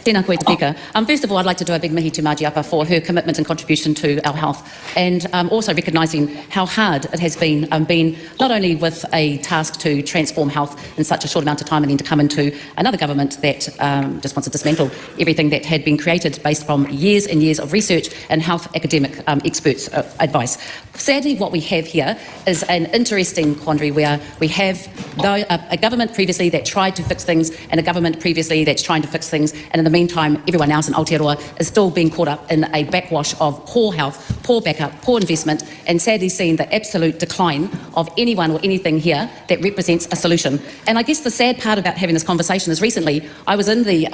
Tēnā koe te pika. First of all, I'd like to do a big mihi to Mājiapa for her commitment and contribution to our health, and also recognising how hard it has been not only with a task to transform health in such a short amount of time and then to come into another government that just wants to dismantle everything that had been created based from years and years of research and health academic experts' advice. Sadly, what we have here is an interesting quandary where we have a government previously that tried to fix things and a government previously that's trying to fix things, and in the meantime everyone else in Aotearoa is still being caught up in a backwash of poor health, poor backup, poor investment, and sadly seeing the absolute decline of anyone or anything here that represents a solution. And I guess the sad part about having this conversation is recently I was in the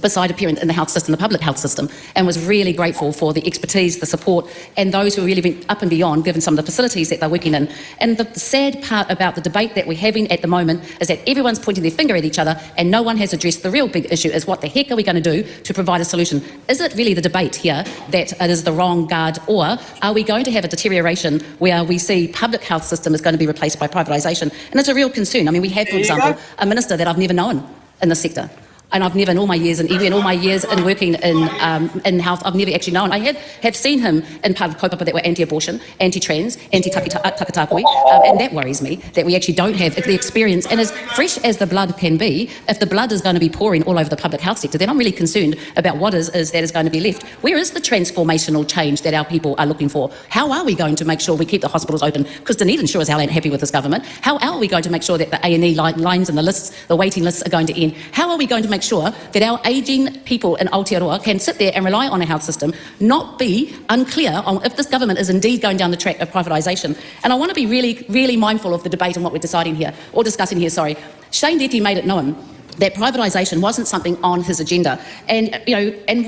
beside a parent in the health system, the public health system, and was really grateful for the expertise, the support, and those who really went up and beyond given some of the facilities that they're working in. And the sad part about the debate that we're having at the moment is that everyone's pointing their finger at each other and no one has addressed the real big issue, is what the heck are we going to do to provide a solution? Is it really the debate here that it is the wrong guard, or are we going to have a deterioration where we see public health system is going to be replaced by privatisation? And it's a real concern. I mean, we have, for example, a minister that I've never known in the sector. And I've never, in all my years, and even in all my years in working in health, I've never actually known. I have seen him in part of kaupapa that were anti-abortion, anti-trans, anti-takatakoi, and that worries me, that we actually don't have the experience. And as fresh as the blood can be, if the blood is going to be pouring all over the public health sector, then I'm really concerned about what is that is going to be left. Where is the transformational change that our people are looking for? How are we going to make sure we keep the hospitals open? Because Dunedin sure as hell ain't happy with this government. How are we going to make sure that the A&E lines and the lists, the waiting lists are going to end? How are we going to make sure that our ageing people in Aotearoa can sit there and rely on a health system, not be unclear on if this government is indeed going down the track of privatisation? And I want to be really, really mindful of the debate and what we're deciding here, or discussing here, sorry. Shane Detty made it known that privatisation wasn't something on his agenda. And, you know, and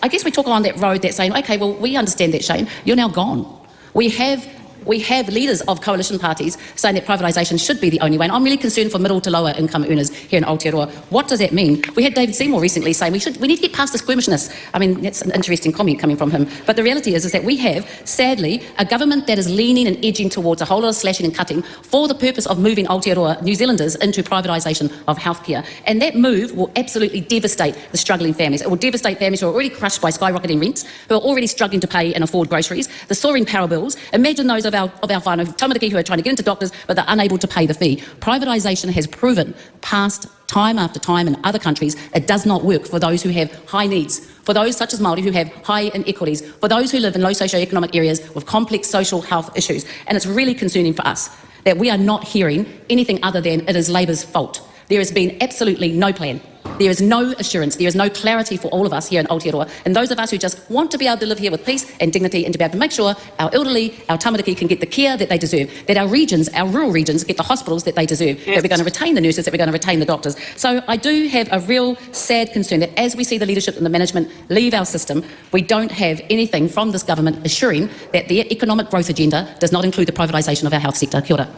I guess we talk on that road that's saying, okay, well, we understand that, Shane, you're now gone. We have leaders of coalition parties saying that privatisation should be the only way. And I'm really concerned for middle to lower income earners here in Aotearoa. What does that mean? We had David Seymour recently saying we need to get past the squeamishness. I mean, that's an interesting comment coming from him. But the reality is that we have, sadly, a government that is leaning and edging towards a whole lot of slashing and cutting for the purpose of moving Aotearoa New Zealanders into privatisation of healthcare. And that move will absolutely devastate the struggling families. It will devastate families who are already crushed by skyrocketing rents, who are already struggling to pay and afford groceries, the soaring power bills. Imagine those of our whānau tamariki who are trying to get into doctors but they're unable to pay the fee. Privatisation has proven past time after time in other countries it does not work for those who have high needs, for those such as Māori who have high inequities, for those who live in low socioeconomic areas with complex social health issues. And it's really concerning for us that we are not hearing anything other than it is Labour's fault. There has been absolutely no plan. There is no assurance, there is no clarity for all of us here in Aotearoa, and those of us who just want to be able to live here with peace and dignity and to be able to make sure our elderly, our tamariki can get the care that they deserve, that our regions, our rural regions, get the hospitals that they deserve, yes, that we're going to retain the nurses, that we're going to retain the doctors. So I do have a real sad concern that as we see the leadership and the management leave our system, we don't have anything from this government assuring that their economic growth agenda does not include the privatisation of our health sector. Kia ora.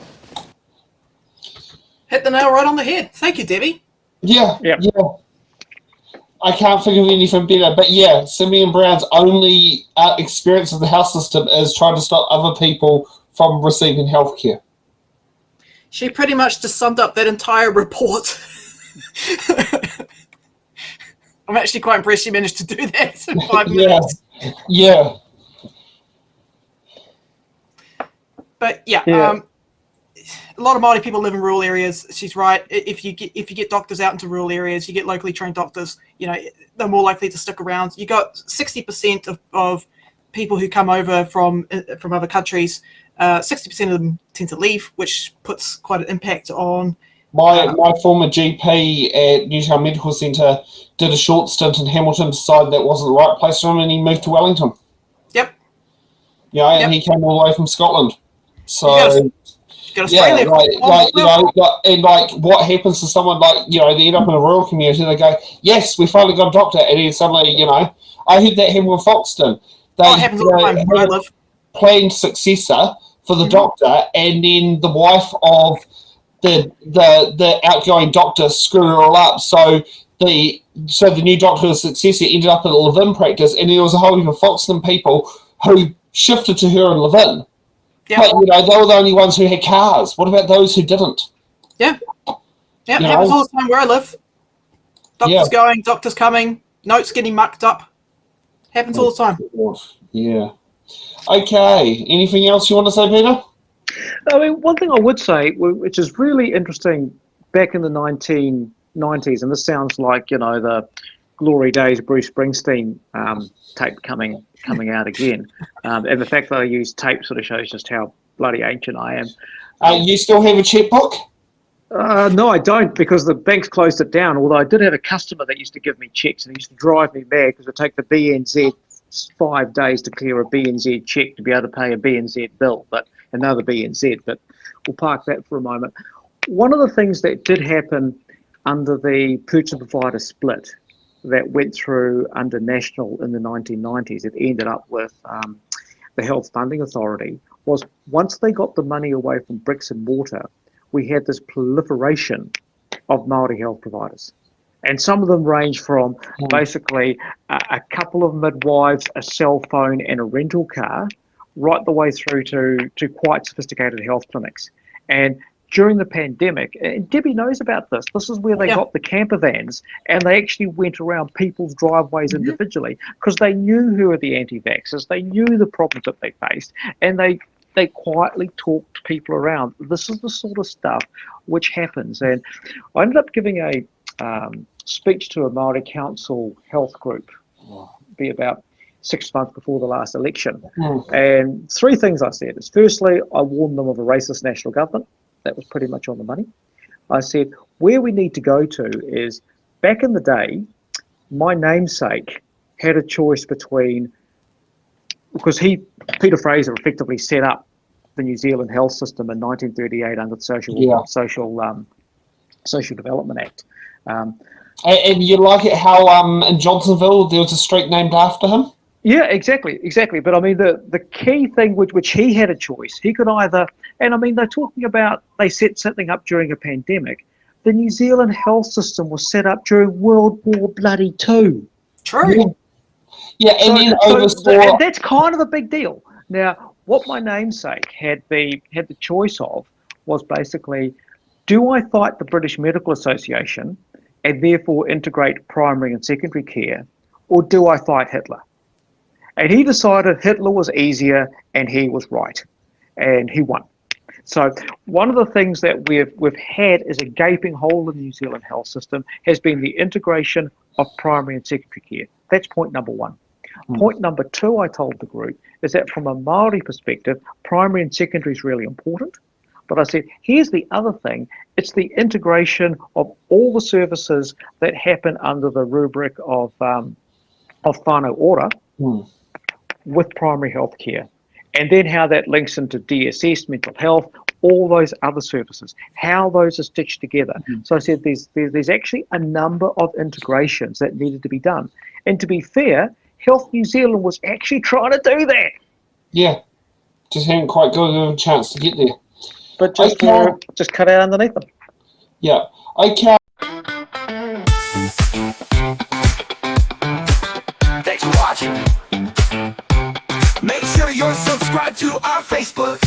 Hit the nail right on the head. Thank you, Debbie. Yeah. I can't think of anything better. But yeah, Simeon Brown's only experience of the health system is trying to stop other people from receiving healthcare. She pretty much just summed up that entire report. I'm actually quite impressed she managed to do that in 5 minutes. Yeah. But yeah. A lot of Māori people live in rural areas. She's right. If you get doctors out into rural areas, you get locally trained doctors. You know, they're more likely to stick around. You got 60% of people who come over from other countries. 60% of them tend to leave, which puts quite an impact on. My former GP at Newtown Medical Centre did a short stint in Hamilton, decided that wasn't the right place for him, and he moved to Wellington. Yep. Yeah, and he came all the way from Scotland. So. Yeah, what happens to someone they end up in a rural community, they go, yes, we finally got a doctor, and then suddenly, I heard that happen with Foxton. They happens all the time where I live. Planned successor for the doctor, and then the wife of the outgoing doctor screwed it all up. So the new doctor's successor ended up at a live-in practice, and there was a whole heap of Foxton people who shifted to her and live-in. Yeah. But, they were the only ones who had cars. What about those who didn't? Yeah. Yeah, it happens all the time where I live. Doctor's going, doctor's coming, notes getting mucked up. Happens all the time. Yeah. Okay. Anything else you want to say, Peter? I mean, one thing I would say, which is really interesting, back in the 1990s, and this sounds like, the glory days Bruce Springsteen tape coming out again, and the fact that I use tape sort of shows just how bloody ancient I am. You still have a checkbook? No, I don't, because the bank's closed it down, although I did have a customer that used to give me checks, and he used to drive me mad because it would take the BNZ 5 days to clear a BNZ check to be able to pay a BNZ bill, but another BNZ, but we'll park that for a moment. One of the things that did happen under the purchase provider split that went through under National in the 1990s, it ended up with the Health Funding Authority, was once they got the money away from bricks and mortar, we had this proliferation of Māori health providers. And some of them range from basically a couple of midwives, a cell phone and a rental car, right the way through to quite sophisticated health clinics. And during the pandemic, and Debbie knows about this, this is where they got the camper vans, and they actually went around people's driveways individually, because they knew who were the anti-vaxxers, they knew the problems that they faced, and they quietly talked people around. This is the sort of stuff which happens. And I ended up giving a speech to a Māori Council health group, be about 6 months before the last election. And three things I said is, firstly, I warned them of a racist national government. That was pretty much on the money. I said, where we need to go to is, back in the day, my namesake had a choice between, because Peter Fraser effectively set up the New Zealand health system in 1938 under the Social Development Act. And you like it how in Johnsonville there was a street named after him? Yeah, exactly. But I mean, the key thing which he had a choice. He could either, and I mean, they're talking about, they set something up during a pandemic. The New Zealand health system was set up during World War bloody II. True. Yeah, and then oversaw. And that's kind of a big deal. Now, what my namesake had the choice of was basically, do I fight the British Medical Association and therefore integrate primary and secondary care, or do I fight Hitler? And he decided Hitler was easier, and he was right, and he won. So one of the things that we've had as a gaping hole in the New Zealand health system has been the integration of primary and secondary care. That's point number one. Point number two, I told the group, is that from a Māori perspective, primary and secondary is really important. But I said, here's the other thing. It's the integration of all the services that happen under the rubric of Whatu Ora with primary health care. And then how that links into DSS, mental health, all those other services, how those are stitched together. So I said there's actually a number of integrations that needed to be done. And to be fair, Health New Zealand was actually trying to do that. Yeah, just hadn't quite got a chance to get there. But just cut out underneath them. Yeah. Okay. Thanks for watching. Make sure you're subscribed to our Facebook.